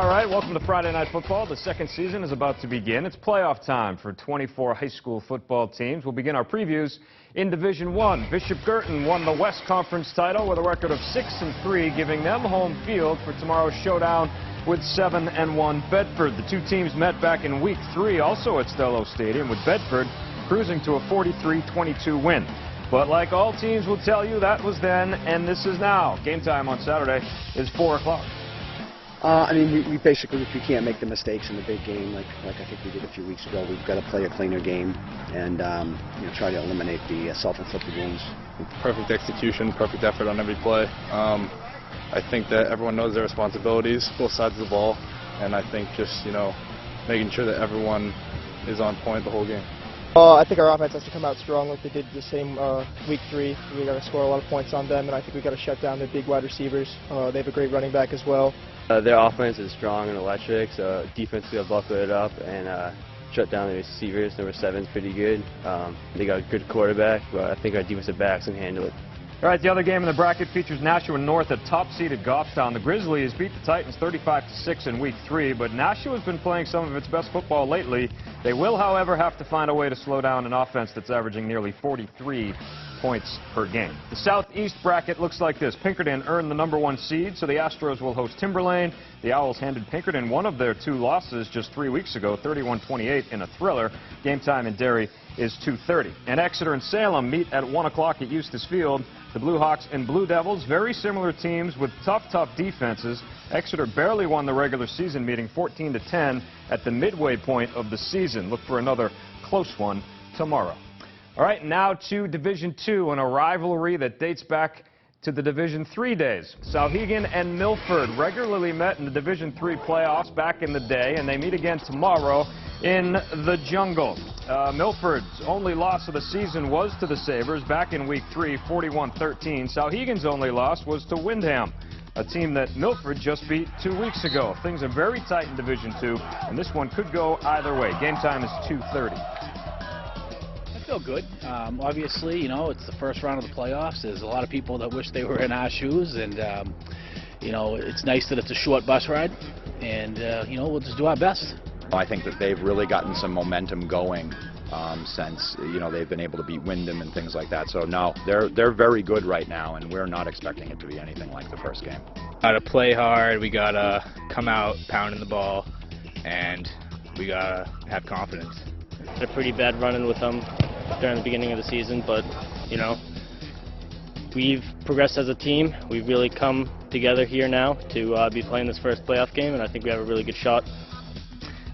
All right, welcome to Friday Night Football. The second season is about to begin. It's playoff time for 24 high school football teams. We'll begin our previews in Division I. Bishop Guertin won the West Conference title with a record of 6-3, giving them home field for tomorrow's showdown with 7-1 Bedford. The two teams met back in Week 3, also at Stello Stadium, with Bedford cruising to a 43-22 win. But like all teams will tell you, that was then and this is now. Game time on Saturday is 4 o'clock. I mean, we basically, if we can't make the mistakes in the big game, like I think we did a few weeks ago, we've got to play a cleaner game and try to eliminate the self-inflicted wounds. Perfect execution, perfect effort on every play. I think that everyone knows their responsibilities, both sides of the ball, and I think just, making sure that everyone is on point the whole game. I think our offense has to come out strong like they did the same Week 3. We got to score a lot of points on them, and I think we got to shut down their big wide receivers. They have a great running back as well. Their offense is strong and electric, so defense will buckle it up and shut down the receivers. Number 7 is pretty good. They got a good quarterback, but I think our defensive backs can handle it. All right, the other game in the bracket features Nashua North at top-seeded Goffstown. The Grizzlies beat the Titans 35-6 in Week 3, but Nashua's been playing some of its best football lately. They will, however, have to find a way to slow down an offense that's averaging nearly 43 points per game. The Southeast bracket looks like this. Pinkerton earned the #1 seed, so the Astros will host Timberlane. The Owls handed Pinkerton one of their 2 losses just 3 weeks ago, 31-28 in a thriller. Game time in Derry is 2:30. And Exeter and Salem meet at 1 o'clock at Eustis Field. The Blue Hawks and Blue Devils, very similar teams with tough defenses. Exeter barely won the regular season meeting 14-10 at the midway point of the season. Look for another close one tomorrow. All right, now to Division II, and a rivalry that dates back to the Division III days. Souhegan and Milford regularly met in the Division III playoffs back in the day, and they meet again tomorrow in the Jungle. Milford's only loss of the season was to the Sabres back in Week 3, 41-13. Souhegan's only loss was to Windham, a team that Milford just beat 2 weeks ago. Things are very tight in Division II, and this one could go either way. Game time is 2:30. I feel good. Obviously, it's the first round of the playoffs. There's a lot of people that wish they were in our shoes, and, it's nice that it's a short bus ride, and, we'll just do our best. I think that they've really gotten some momentum going since, they've been able to beat Windham and things like that. So now they're very good right now, and we're not expecting it to be anything like the first game. Gotta play hard. We gotta come out pounding the ball, and we gotta have confidence. Had a pretty bad run-in with them during the beginning of the season, but, we've progressed as a team. We've really come together here now to be playing this first playoff game, and I think we have a really good shot.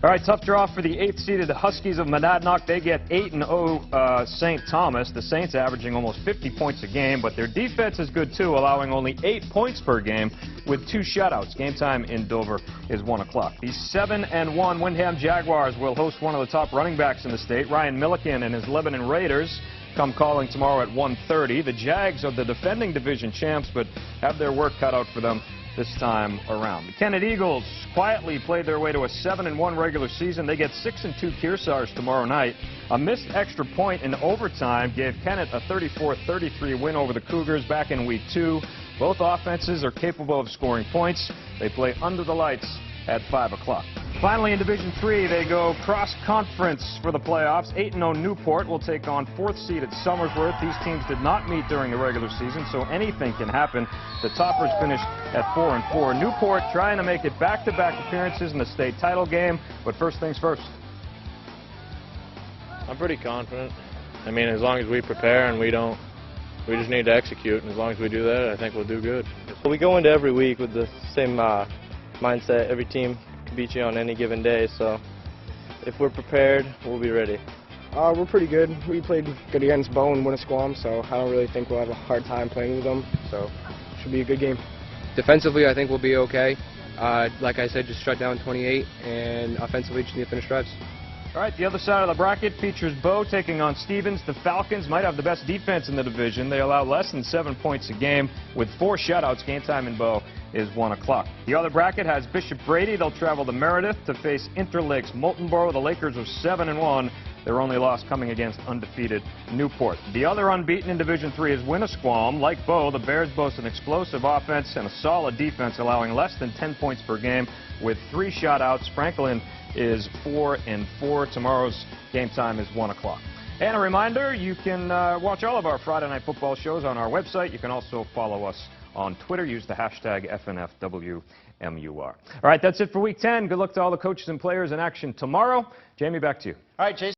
All right, tough draw for the 8th-seeded Huskies of Monadnock. They get 8-0 St. Thomas. The Saints averaging almost 50 points a game, but their defense is good too, allowing only 8 points per game with 2 shutouts. Game time in Dover is 1 o'clock. The 7-1 Windham Jaguars will host one of the top running backs in the state. Ryan Milliken and his Lebanon Raiders come calling tomorrow at 1:30. The Jags are the defending division champs, but have their work cut out for them this time around. The Kennett Eagles quietly played their way to a 7-1 regular season. They get 6-2 Kearsarge tomorrow night. A missed extra point in overtime gave Kennett a 34-33 win over the Cougars back in Week 2. Both offenses are capable of scoring points. They play under the lights at 5 o'clock. Finally, in Division III, they go cross-conference for the playoffs. 8-0 Newport will take on 4th-seeded Somersworth. These teams did not meet during the regular season, so anything can happen. The toppers finished at 4-4. Newport trying to make it back-to-back appearances in the state title game, but first things first. I'm pretty confident. I mean, as long as we prepare and we just need to execute, and as long as we do that, I think we'll do good. We go into every week with the same mindset. Every team can beat you on any given day, so if we're prepared, we'll be ready. We're pretty good. We played good against Bow and Winnisquam, so I don't really think we'll have a hard time playing with them, so it should be a good game. Defensively, I think we'll be okay. Like I said, just shut down 28, and offensively, just need to finish drives. All right, the other side of the bracket features Bow taking on Stevens. The Falcons might have the best defense in the division. They allow less than 7 points a game with 4 shutouts. Game time in Bow is 1 o'clock. The other bracket has Bishop Brady. They'll travel to Meredith to face Interlakes Moltenboro. The Lakers are 7-1. their only loss coming against undefeated Newport. The other unbeaten in Division III is Winnisquam. Like Bow, the Bears boast an explosive offense and a solid defense, allowing less than 10 points per game with 3 shutouts. Franklin is 4-4. Tomorrow's game time is 1 o'clock. And a reminder, you can watch all of our Friday Night Football shows on our website. You can also follow us on Twitter. Use the hashtag FNFWMUR. All right, that's it for Week 10. Good luck to all the coaches and players in action tomorrow. Jamie, back to you. All right, Jason.